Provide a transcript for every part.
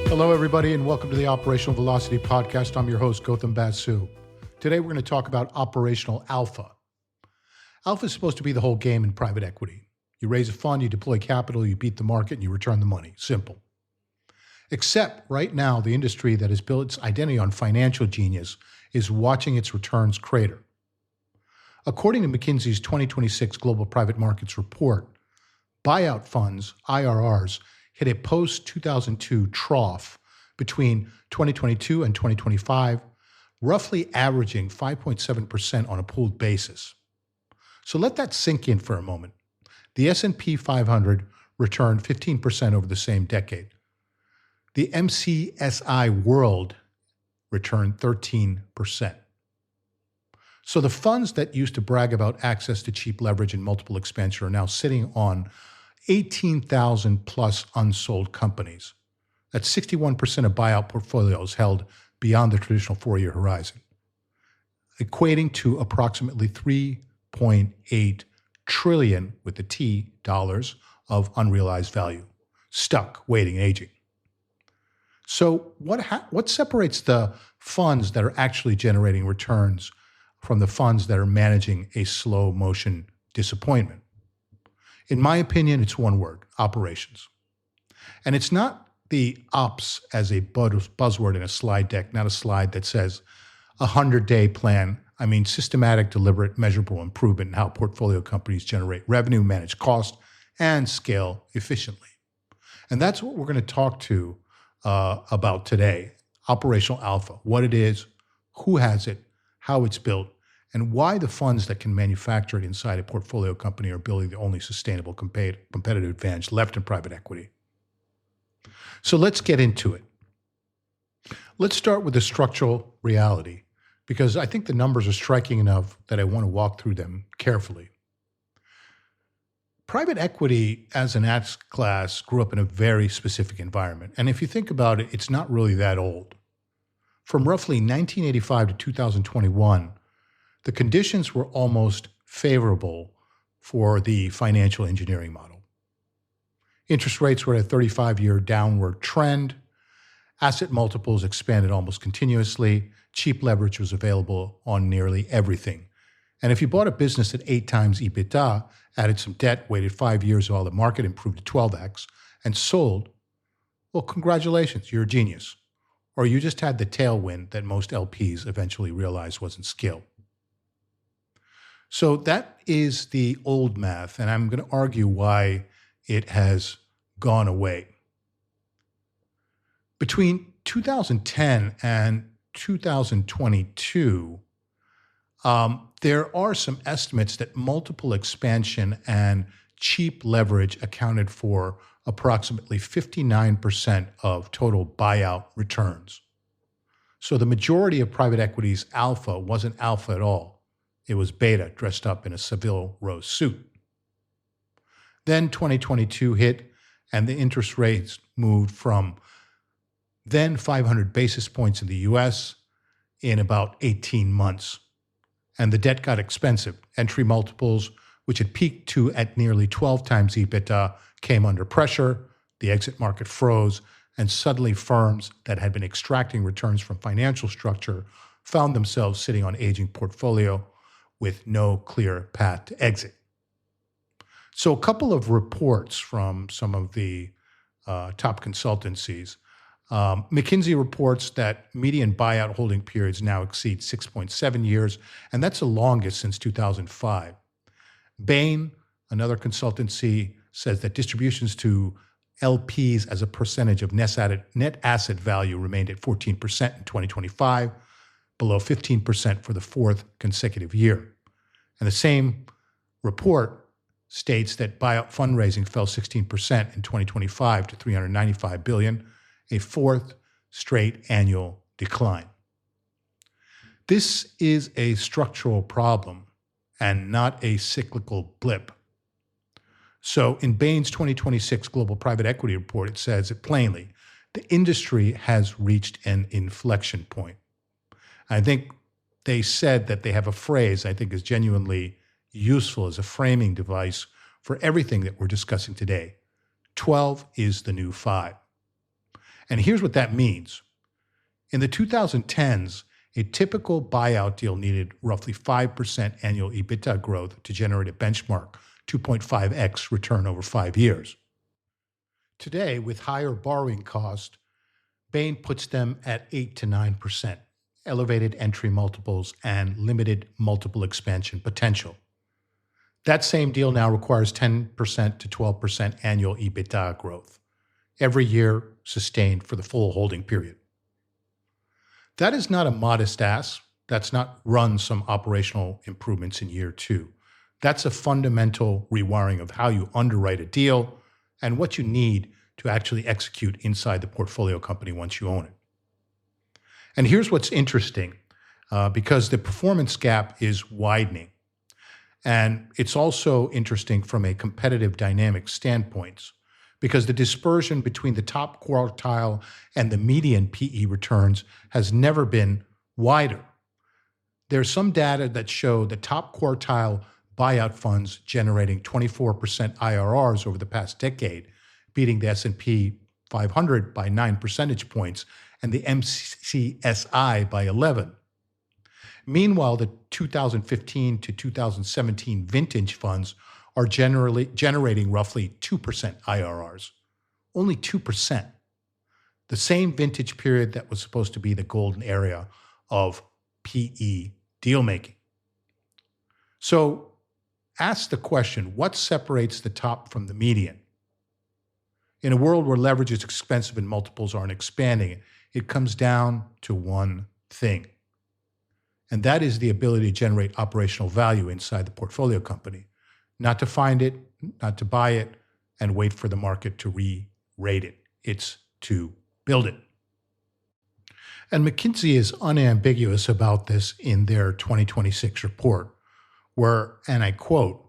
Hello, everybody, and welcome to the Operational Velocity Podcast. I'm your host, Gautam Basu. Today, we're going to talk about operational alpha. Alpha is supposed to be the whole game in private equity. You raise a fund, you deploy capital, you beat the market, and you return the money. Simple. Except right now, the industry that has built its identity on financial genius is watching its returns crater. According to McKinsey's 2026 Global Private Markets Report, buyout funds, IRRs, hit a post-2002 trough between 2022 and 2025, roughly averaging 5.7% on a pooled basis. So let that sink in for a moment. The S&P 500 returned 15% over the same decade. The MSCI World returned 13%. So the funds that used to brag about access to cheap leverage and multiple expansion are now sitting on 18,000 plus unsold companies. That's 61% of buyout portfolios held beyond the traditional 4-year horizon, equating to approximately 3.8 trillion with the T dollars of unrealized value, stuck, waiting, aging. So what separates the funds that are actually generating returns from the funds that are managing a slow motion disappointment? In my opinion, it's one word: operations. And it's not the ops as a buzzword in a slide deck, not a slide that says 100-day plan. I mean systematic, deliberate, measurable improvement in how portfolio companies generate revenue, manage cost, and scale efficiently. And that's what we're going to talk to about today: operational alpha, what it is, who has it, how it's built, and why the funds that can manufacture it inside a portfolio company are building the only sustainable competitive advantage left in private equity. So let's get into it. Let's start with the structural reality, because I think the numbers are striking enough that I want to walk through them carefully. Private equity as an asset class grew up in a very specific environment. And if you think about it, it's not really that old. From roughly 1985 to 2021, the conditions were almost favorable for the financial engineering model. Interest rates were at a 35-year downward trend. Asset multiples expanded almost continuously. Cheap leverage was available on nearly everything. And if you bought a business at 8 times EBITDA, added some debt, waited 5 years while the market improved to 12x, and sold, well, congratulations, you're a genius. Or you just had the tailwind that most LPs eventually realized wasn't skill. So that is the old math, and I'm going to argue why it has gone away. Between 2010 and 2022, there are some estimates that multiple expansion and cheap leverage accounted for approximately 59% of total buyout returns. So the majority of private equity's alpha wasn't alpha at all. It was beta dressed up in a Savile Row suit. Then 2022 hit, and the interest rates moved from then 500 basis points in the US in about 18 months. And the debt got expensive. Entry multiples, which had peaked to at nearly 12 times EBITDA, came under pressure. The exit market froze, and suddenly firms that had been extracting returns from financial structure found themselves sitting on aging portfolio with no clear path to exit. So a couple of reports from some of the top consultancies. McKinsey reports that median buyout holding periods now exceed 6.7 years, and that's the longest since 2005. Bain, another consultancy, says that distributions to LPs as a percentage of net asset value remained at 14% in 2025, below 15% for the fourth consecutive year. And the same report states that buyout fundraising fell 16% in 2025 to $395 billion, a fourth straight annual decline. This is a structural problem and not a cyclical blip. So in Bain's 2026 Global Private Equity Report, it says it plainly: the industry has reached an inflection point. I think they said that they have a phrase I think is genuinely useful as a framing device for everything that we're discussing today. 12 is the new 5. And here's what that means. In the 2010s, a typical buyout deal needed roughly 5% annual EBITDA growth to generate a benchmark 2.5x return over 5 years. Today, with higher borrowing costs, Bain puts them at 8 to 9%, elevated entry multiples, and limited multiple expansion potential. That same deal now requires 10% to 12% annual EBITDA growth, every year sustained for the full holding period. That is not a modest ask. That's not run some operational improvements in year 2. That's a fundamental rewiring of how you underwrite a deal and what you need to actually execute inside the portfolio company once you own it. And here's what's interesting, because the performance gap is widening. And it's also interesting from a competitive dynamic standpoint, because the dispersion between the top quartile and the median PE returns has never been wider. There's some data that show the top quartile buyout funds generating 24% IRRs over the past decade, beating the S&P 500 by 9 percentage points and the MCSI by 11. Meanwhile, the 2015 to 2017 vintage funds are generally generating roughly 2% IRRs, only 2%. The same vintage period that was supposed to be the golden era of PE deal making. So ask the question, what separates the top from the median? In a world where leverage is expensive and multiples aren't expanding, it comes down to one thing. And that is the ability to generate operational value inside the portfolio company. Not to find it, not to buy it, and wait for the market to re-rate it. It's to build it. And McKinsey is unambiguous about this in their 2026 report, where, and I quote,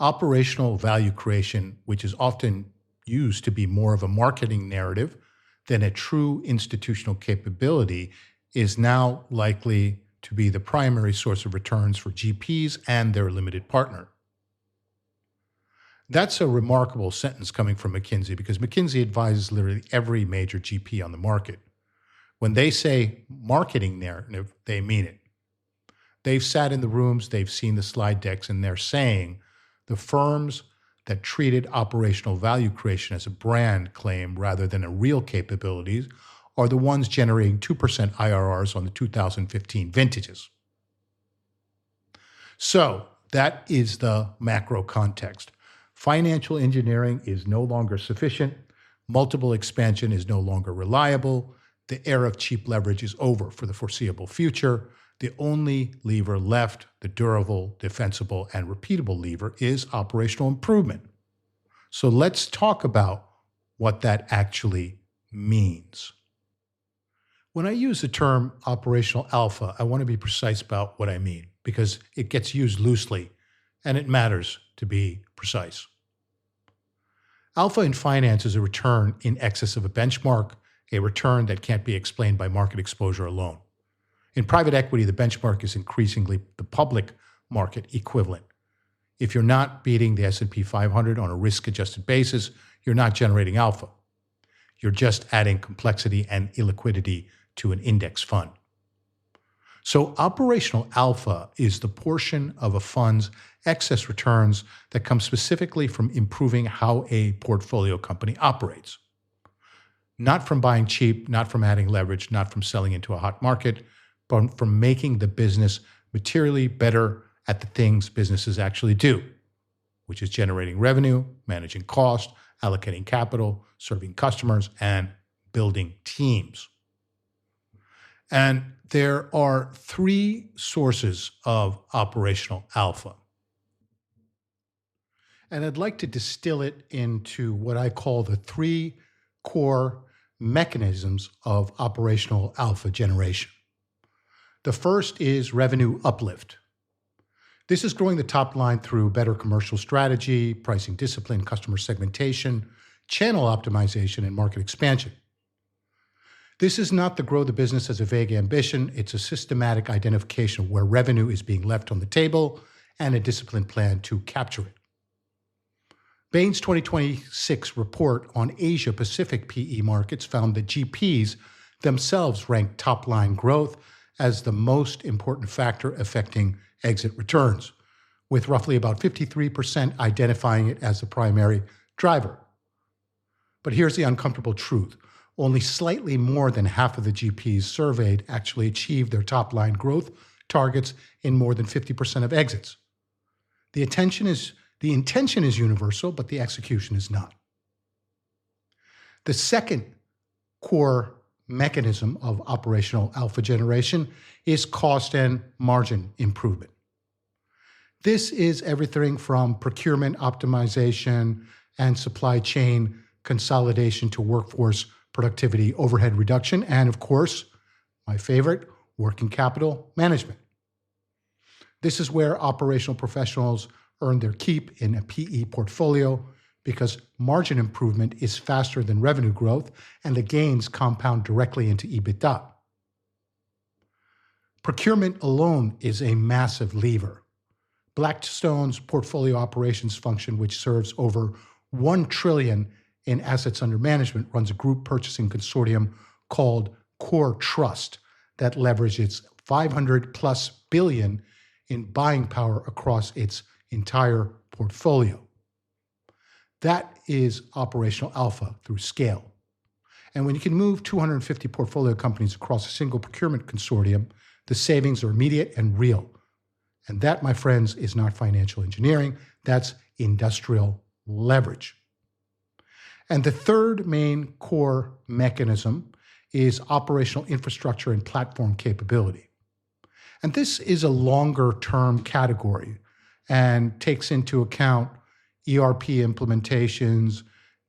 operational value creation, which is often used to be more of a marketing narrative than a true institutional capability, is now likely to be the primary source of returns for GPs and their limited partner. That's a remarkable sentence coming from McKinsey, because McKinsey advises literally every major GP on the market. When they say marketing narrative, they mean it. They've sat in the rooms, they've seen the slide decks, and they're saying the firms that treated operational value creation as a brand claim rather than a real capabilities are the ones generating 2% IRRs on the 2015 vintages. So that is the macro context. Financial engineering is no longer sufficient. Multiple expansion is no longer reliable. The era of cheap leverage is over for the foreseeable future. The only lever left, the durable, defensible, and repeatable lever, is operational improvement. So let's talk about what that actually means. When I use the term operational alpha, I want to be precise about what I mean, because it gets used loosely and it matters to be precise. Alpha in finance is a return in excess of a benchmark, a return that can't be explained by market exposure alone. In private equity, the benchmark is increasingly the public market equivalent. If you're not beating the S&P 500 on a risk-adjusted basis, you're not generating alpha. You're just adding complexity and illiquidity to an index fund. So operational alpha is the portion of a fund's excess returns that comes specifically from improving how a portfolio company operates. Not from buying cheap, not from adding leverage, not from selling into a hot market, but from making the business materially better at the things businesses actually do, which is generating revenue, managing cost, allocating capital, serving customers, and building teams. And there are 3 sources of operational alpha. And I'd like to distill it into what I call the 3 core mechanisms of operational alpha generation. The first is revenue uplift. This is growing the top line through better commercial strategy, pricing discipline, customer segmentation, channel optimization, and market expansion. This is not to grow the business as a vague ambition. It's a systematic identification of where revenue is being left on the table and a disciplined plan to capture it. Bain's 2026 report on Asia Pacific PE markets found that GPs themselves ranked top-line growth as the most important factor affecting exit returns, with roughly about 53% identifying it as the primary driver. But here's the uncomfortable truth. Only slightly more than half of the GPs surveyed actually achieved their top-line growth targets in more than 50% of exits. The intention is universal, but the execution is not. The second core mechanism of operational alpha generation is cost and margin improvement. This is everything from procurement optimization and supply chain consolidation to workforce productivity, overhead reduction, and of course, my favorite, working capital management. This is where operational professionals earn their keep in a PE portfolio because margin improvement is faster than revenue growth and the gains compound directly into EBITDA. Procurement alone is a massive lever. Blackstone's portfolio operations function, which serves over $1 trillion in assets under management, runs a group purchasing consortium called Core Trust that leverages $500+ billion in buying power across its entire portfolio. That is operational alpha through scale. And when you can move 250 portfolio companies across a single procurement consortium, the savings are immediate and real. And that, my friends, is not financial engineering. That's industrial leverage. And the third main core mechanism is operational infrastructure and platform capability. And this is a longer-term category and takes into account ERP implementations,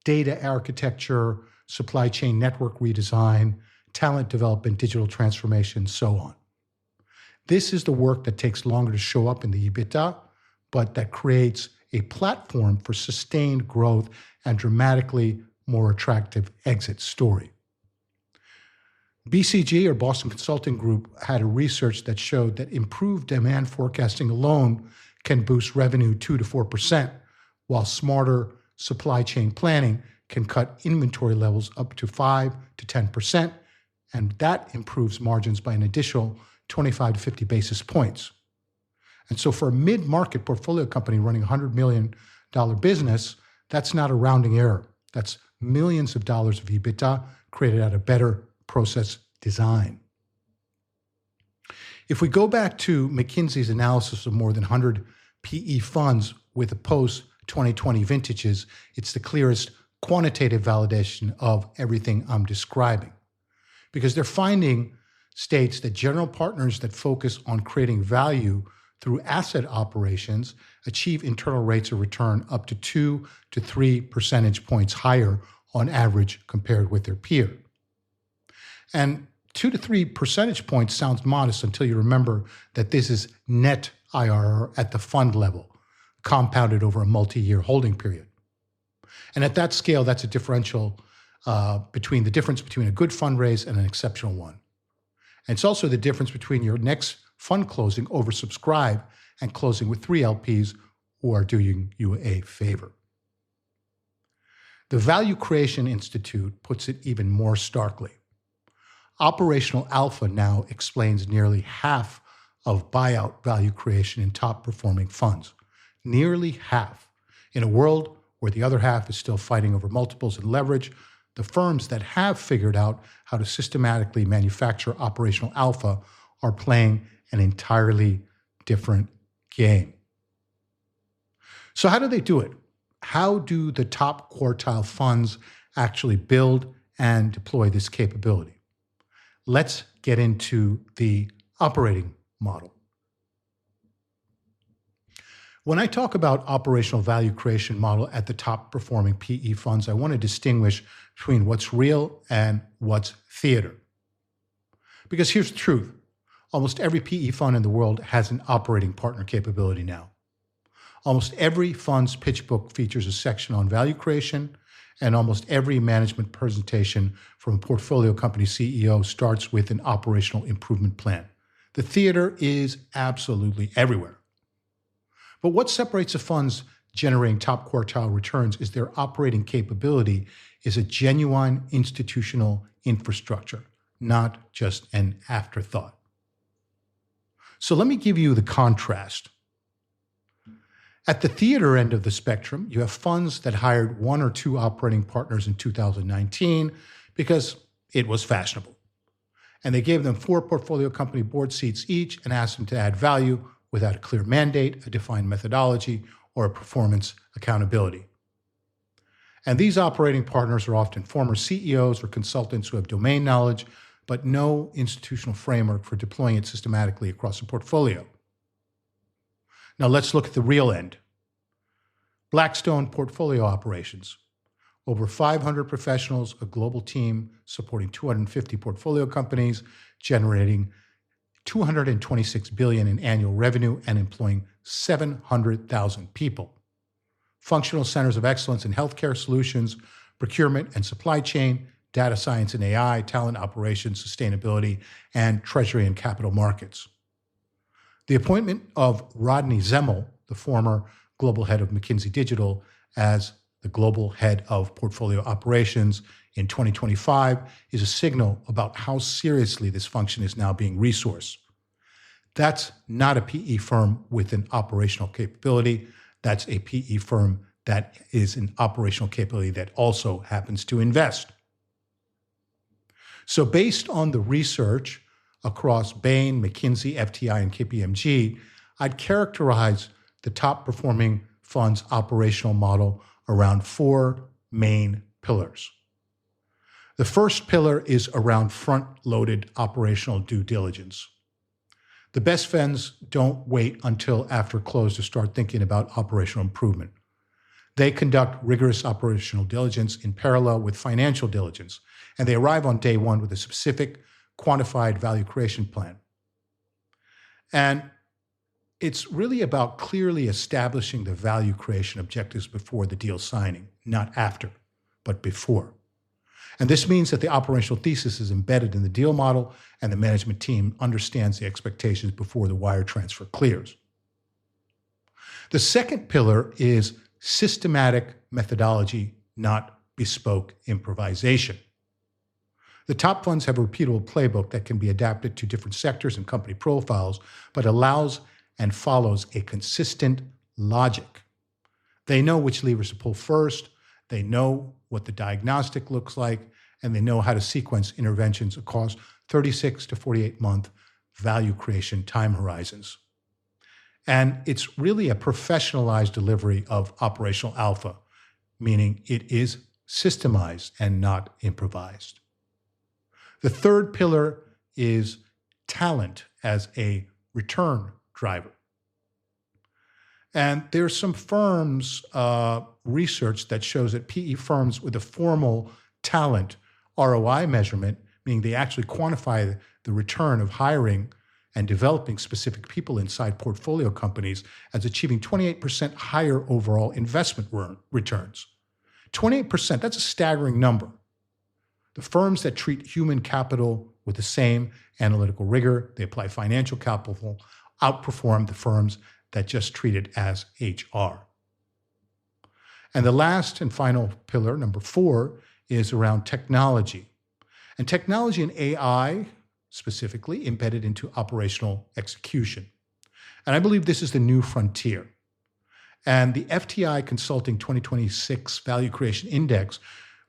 data architecture, supply chain network redesign, talent development, digital transformation, so on. This is the work that takes longer to show up in the EBITDA, but that creates a platform for sustained growth and dramatically more attractive exit story. BCG, or Boston Consulting Group, had a research that showed that improved demand forecasting alone can boost revenue 2 to 4%, while smarter supply chain planning can cut inventory levels up to 5 to 10%, and that improves margins by an additional 25 to 50 basis points. And so for a mid-market portfolio company running a $100 million business, that's not a rounding error. That's millions of dollars of EBITDA created out of better process design. If we go back to McKinsey's analysis of more than 100 PE funds with the post-2020 vintages, it's the clearest quantitative validation of everything I'm describing. Because their finding states that general partners that focus on creating value through asset operations achieve internal rates of return up to 2 to 3 percentage points higher on average compared with their peer. And 2 to 3 percentage points sounds modest until you remember that this is net IRR at the fund level, compounded over a multi-year holding period. And at that scale, that's a differential between the difference between a good fundraise and an exceptional one. And it's also the difference between your next fund closing oversubscribed and closing with 3 LPs who are doing you a favor. The Value Creation Institute puts it even more starkly. Operational alpha now explains nearly half of buyout value creation in top-performing funds. Nearly half. In a world where the other half is still fighting over multiples and leverage, the firms that have figured out how to systematically manufacture operational alpha are playing an entirely different game. So how do they do it? How do the top quartile funds actually build and deploy this capability? Let's get into the operating model. When I talk about operational value creation model at the top performing PE funds, I want to distinguish between what's real and what's theater. Because here's the truth. Almost every PE fund in the world has an operating partner capability now. Almost every fund's pitch book features a section on value creation, and almost every management presentation from a portfolio company CEO starts with an operational improvement plan. The theater is absolutely everywhere. But what separates a fund's generating top quartile returns is their operating capability is a genuine institutional infrastructure, not just an afterthought. So let me give you the contrast. At the theater end of the spectrum, you have funds that hired one or two operating partners in 2019 because it was fashionable. And they gave them 4 portfolio company board seats each and asked them to add value without a clear mandate, a defined methodology, or a performance accountability. And these operating partners are often former CEOs or consultants who have domain knowledge, but no institutional framework for deploying it systematically across a portfolio. Now let's look at the real end. Blackstone Portfolio Operations. Over 500 professionals, a global team supporting 250 portfolio companies, generating $226 billion in annual revenue and employing 700,000 people. Functional centers of excellence in healthcare solutions, procurement and supply chain, data science and AI, talent operations, sustainability, and treasury and capital markets. The appointment of Rodney Zemmel, the former global head of McKinsey Digital, as the global head of portfolio operations in 2025 is a signal about how seriously this function is now being resourced. That's not a PE firm with an operational capability. That's a PE firm that is an operational capability that also happens to invest. So based on the research across Bain, McKinsey, FTI, and KPMG, I'd characterize the top performing fund's operational model around 4 main pillars. The first pillar is around front-loaded operational due diligence. The best funds don't wait until after close to start thinking about operational improvement. They conduct rigorous operational diligence in parallel with financial diligence, and they arrive on day one with a specific, quantified value creation plan. And it's really about clearly establishing the value creation objectives before the deal signing, not after, but before. And this means that the operational thesis is embedded in the deal model and the management team understands the expectations before the wire transfer clears. The second pillar is systematic methodology, not bespoke improvisation. The top funds have a repeatable playbook that can be adapted to different sectors and company profiles, but allows and follows a consistent logic. They know which levers to pull first, they know what the diagnostic looks like, and they know how to sequence interventions across 36 to 48-month value creation time horizons. And it's really a professionalized delivery of operational alpha, meaning it is systemized and not improvised. The third pillar is talent as a return driver. And there's some firms research that shows that PE firms with a formal talent ROI measurement, meaning they actually quantify the return of hiring and developing specific people inside portfolio companies as achieving 28% higher overall investment returns. 28%, that's a staggering number. The firms that treat human capital with the same analytical rigor, they apply financial capital, outperform the firms that just treat it as HR. And the last and final pillar, number 4, is around technology. And technology and AI, specifically, embedded into operational execution. And I believe this is the new frontier. And the FTI Consulting 2026 Value Creation Index,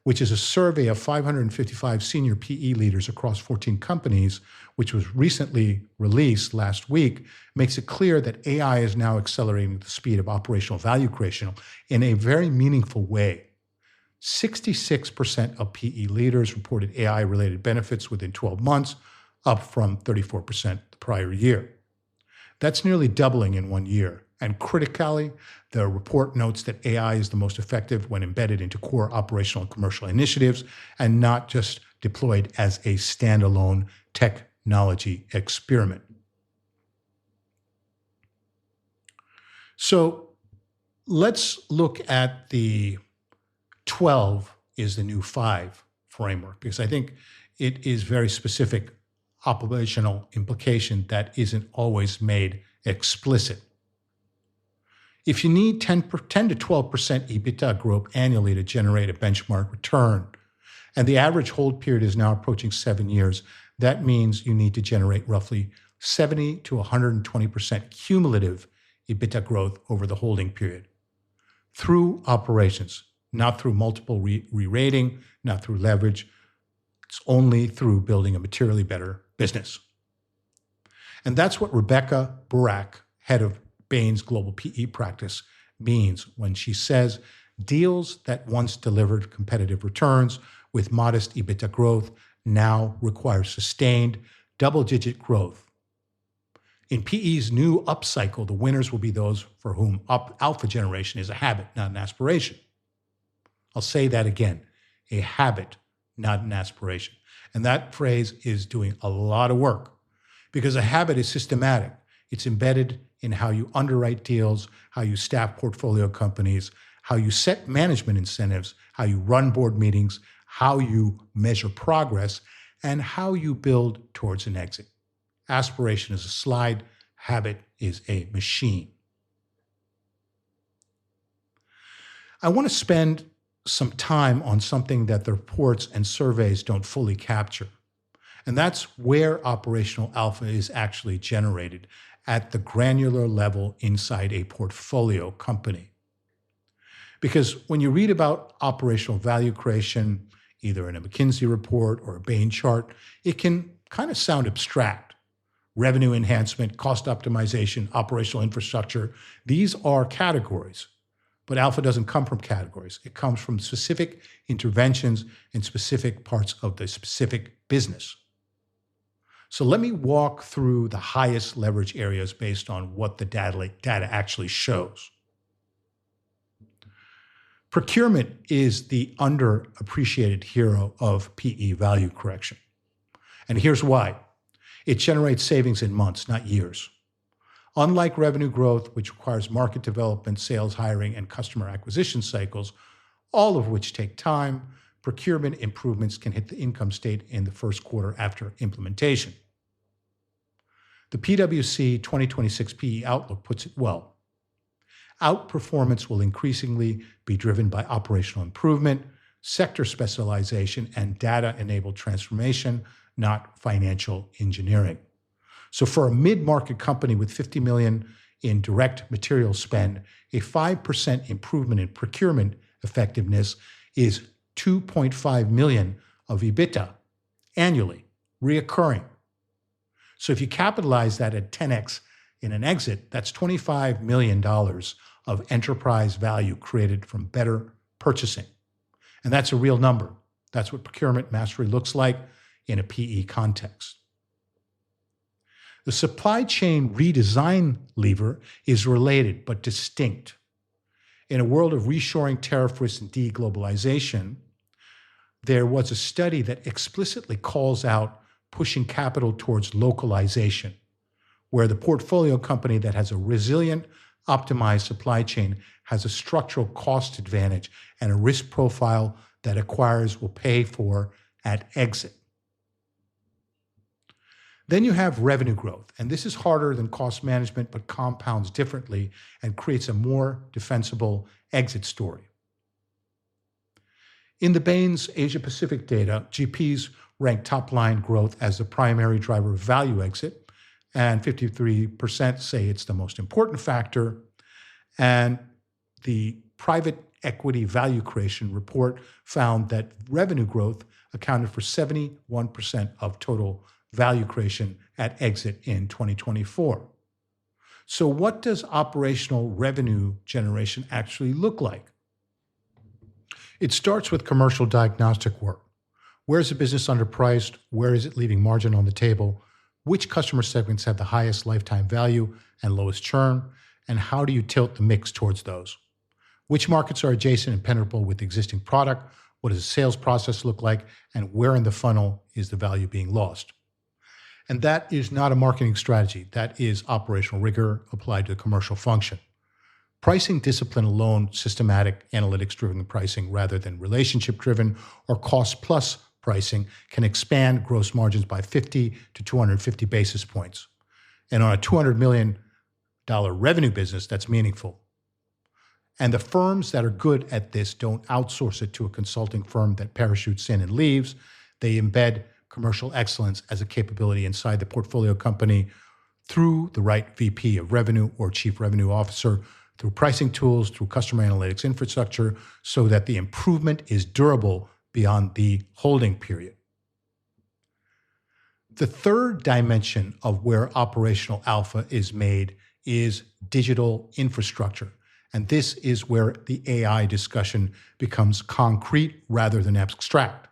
which is a survey of 555 senior PE leaders across 14 companies, which was recently released last week, makes it clear that AI is now accelerating the speed of operational value creation in a very meaningful way. 66% of PE leaders reported AI-related benefits within 12 months, up from 34% the prior year. That's nearly doubling in 1 year. And critically, the report notes that AI is the most effective when embedded into core operational and commercial initiatives and not just deployed as a standalone technology experiment. So let's look at the 12 is the new 5 framework, because I think it is very specific operational implication that isn't always made explicit. If you need 10 to 12% EBITDA growth annually to generate a benchmark return, and the average hold period is now approaching 7 years, that means you need to generate roughly 70 to 120% cumulative EBITDA growth over the holding period through operations, not through multiple re-rating, not through leverage. It's only through building a materially better business. And that's what Rebecca Burak, head of Bain's global PE practice, means when she says deals that once delivered competitive returns with modest EBITDA growth now require sustained double-digit growth. In PE's new upcycle, the winners will be those for whom alpha generation is a habit, not an aspiration. I'll say that again, a habit, not an aspiration. And that phrase is doing a lot of work because a habit is systematic. It's embedded in how you underwrite deals, how you staff portfolio companies, how you set management incentives, how you run board meetings, how you measure progress, and how you build towards an exit. Aspiration is a slide, habit is a machine. I want to spend some time on something that the reports and surveys don't fully capture. And that's where operational alpha is actually generated at the granular level inside a portfolio company. Because when you read about operational value creation, either in a McKinsey report or a Bain chart, it can kind of sound abstract. Revenue enhancement, cost optimization, operational infrastructure, these are categories. But alpha doesn't come from categories. It comes from specific interventions in specific parts of the specific business. So let me walk through the highest leverage areas based on what the data actually shows. Procurement is the underappreciated hero of PE value correction. And here's why. It generates savings in months, not years. Unlike revenue growth, which requires market development, sales hiring, and customer acquisition cycles, all of which take time, procurement improvements can hit the income statement in the first quarter after implementation. The PwC 2026 PE Outlook puts it well. Outperformance will increasingly be driven by operational improvement, sector specialization, and data-enabled transformation, not financial engineering. So for a mid-market company with $50 million in direct material spend, a 5% improvement in procurement effectiveness is $2.5 million of EBITDA annually, reoccurring. So if you capitalize that at 10x in an exit, that's $25 million of enterprise value created from better purchasing. And that's a real number. That's what procurement mastery looks like in a PE context. The supply chain redesign lever is related but distinct. In a world of reshoring, tariff risk, and deglobalization, there was a study that explicitly calls out pushing capital towards localization, where the portfolio company that has a resilient, optimized supply chain has a structural cost advantage and a risk profile that acquirers will pay for at exit. Then you have revenue growth, and this is harder than cost management, but compounds differently and creates a more defensible exit story. In the Bain's Asia Pacific data, GPs rank top-line growth as the primary driver of value exit, and 53% say it's the most important factor. And the private equity value creation report found that revenue growth accounted for 71% of total value creation at exit in 2024. So what does operational revenue generation actually look like? It starts with commercial diagnostic work. Where is the business underpriced? Where is it leaving margin on the table? Which customer segments have the highest lifetime value and lowest churn? And how do you tilt the mix towards those? Which markets are adjacent and penetrable with existing product? What does the sales process look like? And where in the funnel is the value being lost? And that is not a marketing strategy. That is operational rigor applied to the commercial function. Pricing discipline alone, systematic analytics-driven pricing rather than relationship-driven or cost-plus pricing can expand gross margins by 50 to 250 basis points. And on a $200 million revenue business, that's meaningful. And the firms that are good at this don't outsource it to a consulting firm that parachutes in and leaves. They embed commercial excellence as a capability inside the portfolio company through the right VP of revenue or chief revenue officer, through pricing tools, through customer analytics infrastructure, so that the improvement is durable beyond the holding period. The third dimension of where operational alpha is made is digital infrastructure. And this is where the AI discussion becomes concrete rather than abstract.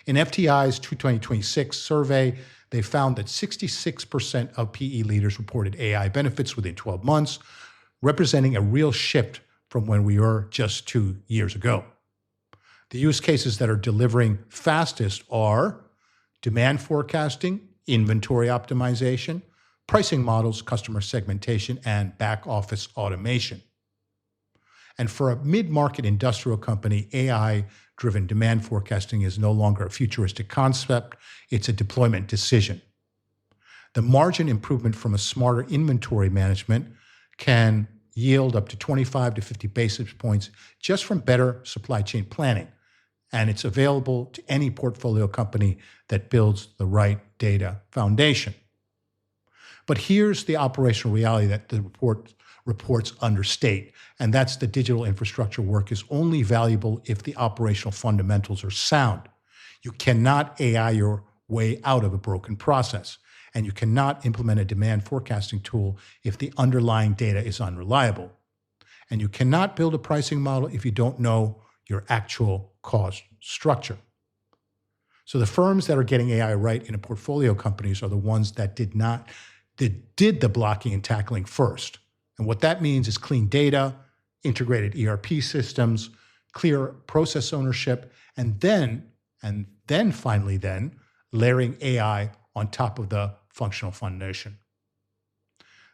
In FTI's 2026 survey, they found that 66% of PE leaders reported AI benefits within 12 months, representing a real shift from when we were just 2 years ago. The use cases that are delivering fastest are demand forecasting, inventory optimization, pricing models, customer segmentation, and back office automation. And for a mid-market industrial company, AI-driven demand forecasting is no longer a futuristic concept, it's a deployment decision. The margin improvement from a smarter inventory management can yield up to 25 to 50 basis points just from better supply chain planning. And it's available to any portfolio company that builds the right data foundation. But here's the operational reality that the reports understate, and that's the digital infrastructure work is only valuable if the operational fundamentals are sound. You cannot AI your way out of a broken process, and you cannot implement a demand forecasting tool if the underlying data is unreliable. And you cannot build a pricing model if you don't know your actual cost structure. So the firms that are getting AI right in a portfolio companies are the ones that did the blocking and tackling first. And what that means is clean data, integrated ERP systems, clear process ownership, and then finally layering AI on top of the functional foundation.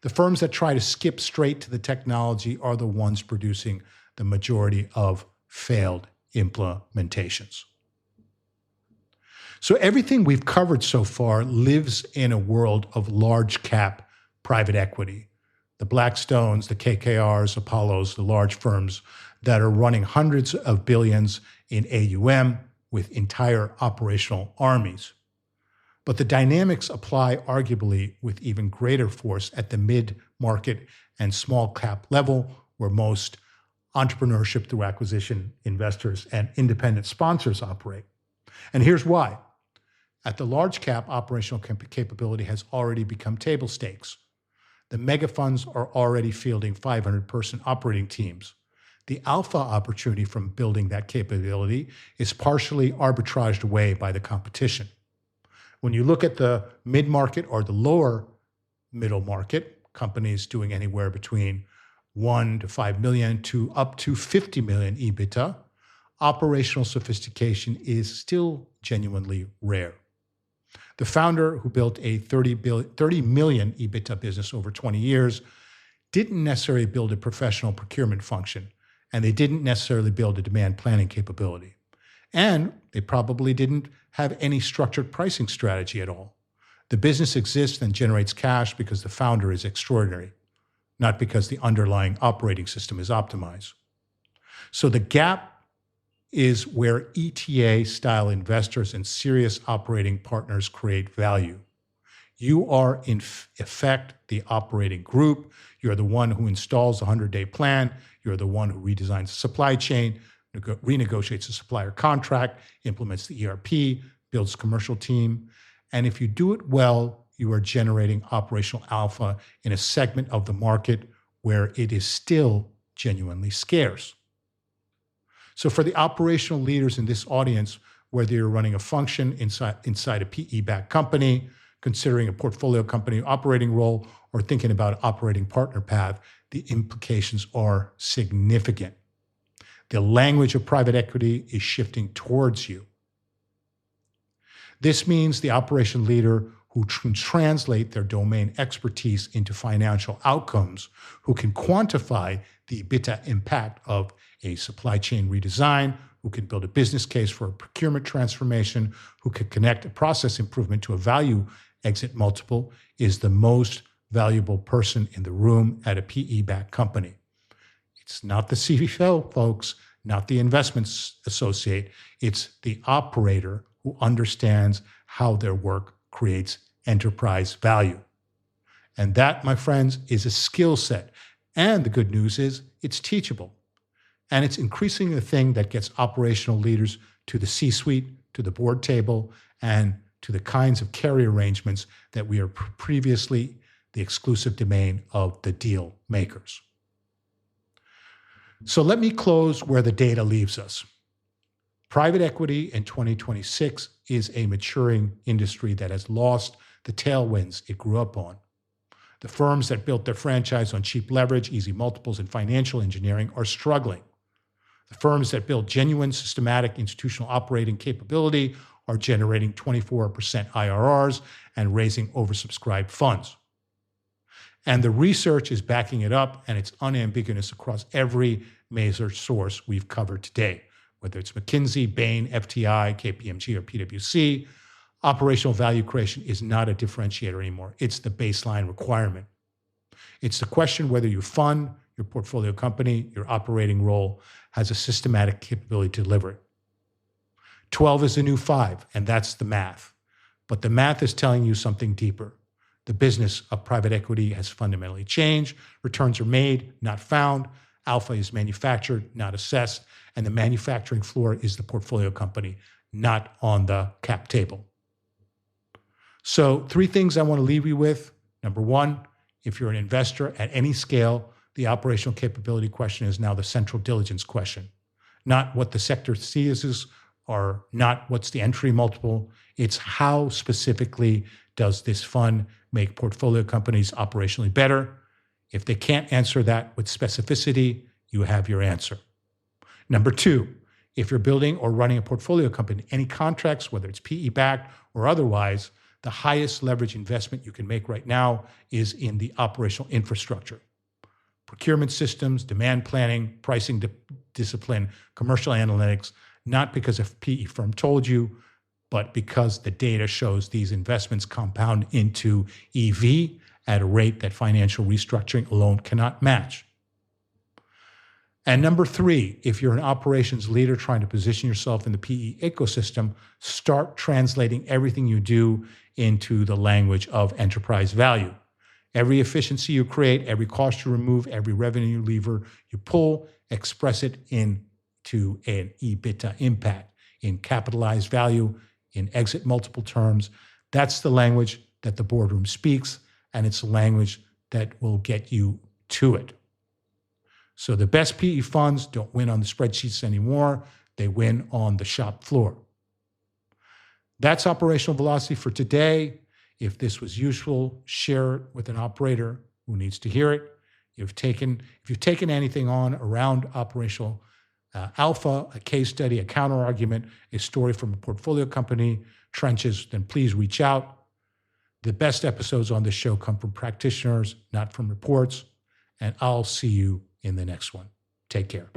The firms that try to skip straight to the technology are the ones producing the majority of failed implementations. So everything we've covered so far lives in a world of large cap private equity. The Blackstones, the KKRs, Apollos, the large firms that are running hundreds of billions in AUM with entire operational armies. But the dynamics apply arguably with even greater force at the mid-market and small cap level, where most entrepreneurship through acquisition investors and independent sponsors operate. And here's why. At the large cap, operational capability has already become table stakes. The mega funds are already fielding 500-person operating teams. The alpha opportunity from building that capability is partially arbitraged away by the competition. When you look at the mid-market or the lower middle market, companies doing anywhere between 1 to 5 million to up to 50 million EBITDA, operational sophistication is still genuinely rare. The founder who built a 30 million EBITDA business over 20 years didn't necessarily build a professional procurement function, and they didn't necessarily build a demand planning capability. And they probably didn't have any structured pricing strategy at all. The business exists and generates cash because the founder is extraordinary, not because the underlying operating system is optimized. So the gap is where ETA-style investors and serious operating partners create value. You are, in effect, the operating group. You're the one who installs the 100-day plan. You're the one who redesigns the supply chain, renegotiates a supplier contract, implements the ERP, builds a commercial team. And if you do it well, you are generating operational alpha in a segment of the market where it is still genuinely scarce. So for the operational leaders in this audience, whether you're running a function inside a PE-backed company, considering a portfolio company operating role, or thinking about an operating partner path, the implications are significant. The language of private equity is shifting towards you. This means the operation leader who can translate their domain expertise into financial outcomes, who can quantify the EBITDA impact of a supply chain redesign, who can build a business case for a procurement transformation, who can connect a process improvement to a value exit multiple, is the most valuable person in the room at a PE-backed company. It's not the CFO, folks, not the investment associate. It's the operator who understands how their work creates enterprise value. And that, my friends, is a skill set. And the good news is it's teachable. And it's increasingly the thing that gets operational leaders to the C-suite, to the board table, and to the kinds of carry arrangements that we are previously the exclusive domain of the deal makers. So let me close where the data leaves us. Private equity in 2026 is a maturing industry that has lost the tailwinds it grew up on. The firms that built their franchise on cheap leverage, easy multiples, and financial engineering are struggling. The firms that built genuine, systematic, institutional operating capability are generating 24% IRRs and raising oversubscribed funds. And the research is backing it up, and it's unambiguous across every major source we've covered today, whether it's McKinsey, Bain, FTI, KPMG, or PwC. Operational value creation is not a differentiator anymore. It's the baseline requirement. It's the question whether your fund, your portfolio company, your operating role has a systematic capability to deliver it. 12 is the new 5, and that's the math. But the math is telling you something deeper. The business of private equity has fundamentally changed. Returns are made, not found. Alpha is manufactured, not assessed. And the manufacturing floor is the portfolio company, not on the cap table. So 3 things I want to leave you with. Number 1, if you're an investor at any scale, the operational capability question is now the central diligence question. Not what the sector sees or not what's the entry multiple. It's how specifically does this fund make portfolio companies operationally better? If they can't answer that with specificity, you have your answer. Number 2, if you're building or running a portfolio company, any contracts, whether it's PE-backed or otherwise, the highest leverage investment you can make right now is in the operational infrastructure. Procurement systems, demand planning, pricing discipline, commercial analytics, not because a PE firm told you, but because the data shows these investments compound into EV at a rate that financial restructuring alone cannot match. And number 3, if you're an operations leader trying to position yourself in the PE ecosystem, start translating everything you do into the language of enterprise value. Every efficiency you create, every cost you remove, every revenue lever you pull, express it into an EBITDA impact, in capitalized value, in exit multiple terms. That's the language that the boardroom speaks, and it's a language that will get you to it. So the best PE funds don't win on the spreadsheets anymore. They win on the shop floor. That's operational velocity for today. If this was useful, share it with an operator who needs to hear it. If you've taken anything on around operational alpha, a case study, a counter argument, a story from a portfolio company, trenches, then please reach out. The best episodes on this show come from practitioners, not from reports. And I'll see you in the next one. Take care.